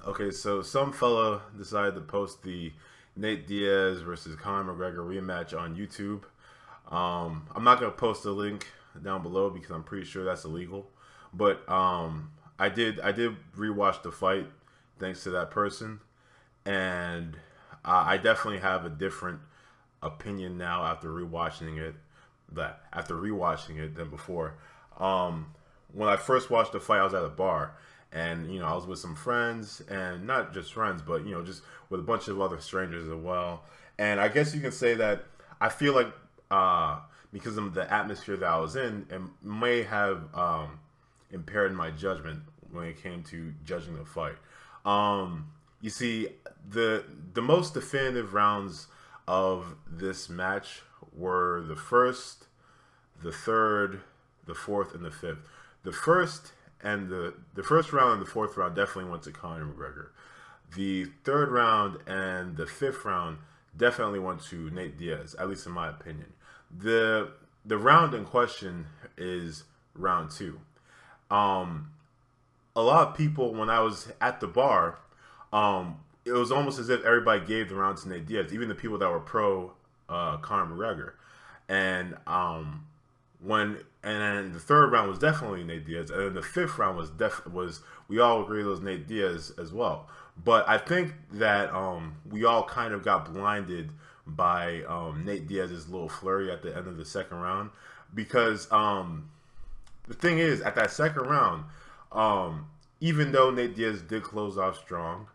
Okay, so some fella decided to post the Nate Diaz versus Conor McGregor rematch on YouTube. I'm not gonna post a link down below because I'm pretty sure that's illegal. But I did rewatch the fight thanks to that person, and I definitely have a different opinion now after rewatching it. That after rewatching it than before. Um, when I first watched the fight, I was at a bar, and I was with some friends, and not just friends, but just with a bunch of other strangers as well. And I guess you can say that I feel like because of the atmosphere that I was in, it may have impaired my judgment when it came to judging the fight. You see, the most definitive rounds of this match were the first, the third, the fourth, and the fifth. The first and the first round and the fourth round definitely went to Conor McGregor. The third round and the fifth round definitely went to Nate Diaz, at least in my opinion. The round in question is round two. Um, a lot of people when I was at the bar, it was almost as if everybody gave the round to Nate Diaz, even the people that were pro Conor McGregor. And then the third round was definitely Nate Diaz, and then the fifth round was we all agreed it was Nate Diaz as well. But I think that we all kind of got blinded by Nate Diaz's little flurry at the end of the second round because the thing is at that second round, even though Nate Diaz did close off strong,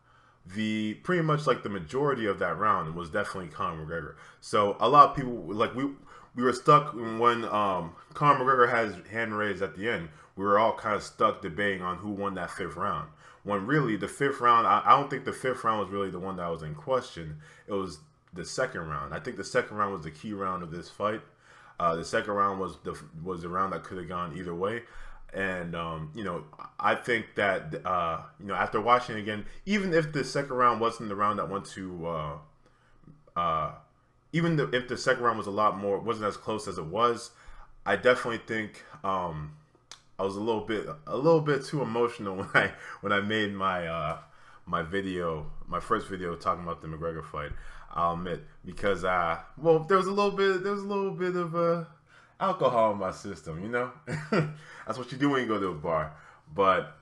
the pretty much like the majority of that round was definitely Conor McGregor. So a lot of people like we were stuck when Conor McGregor had his hand raised at the end. We were all kind of stuck debating on who won that fifth round. When really the fifth round, I don't think the fifth round was really the one that was in question. It was the second round. I think the second round was the key round of this fight. The second round was the round that could have gone either way. And I think that after watching it again, even if the second round wasn't the round that went to if the second round was wasn't as close as it was, I definitely think I was a little bit too emotional when I made my first video talking about the McGregor fight. I'll admit because there was a little bit of alcohol in my system, That's what you do when you go to a bar. But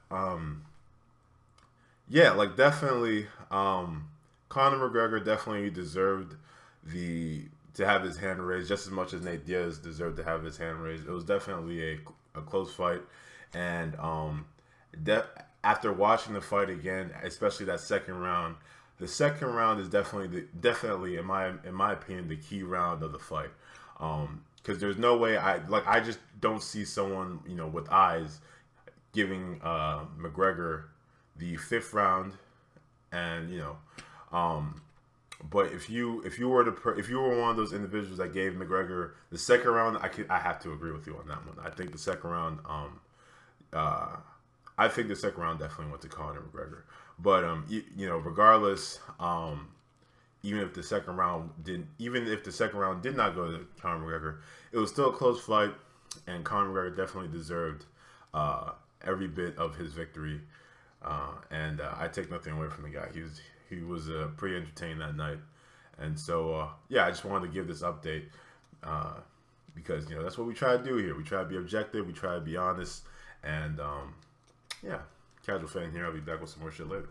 yeah, like definitely, Conor McGregor definitely deserved to have his hand raised just as much as Nate Diaz deserved to have his hand raised. It was definitely a close fight, and after watching the fight again, especially that second round, the second round is definitely in my opinion the key round of the fight. Because there's no way I just don't see someone with eyes giving McGregor the fifth round, and but if you were one of those individuals that gave McGregor the second round, I have to agree with you on that one. I think the second round definitely went to Conor McGregor. But regardless, even if the second round did not go to Conor McGregor, it was still a close fight, and Conor McGregor definitely deserved every bit of his victory. And I take nothing away from the guy. He was pretty entertaining that night, and so yeah, I just wanted to give this update because that's what we try to do here. We try to be objective. We try to be honest, and yeah, casual fan here. I'll be back with some more shit later.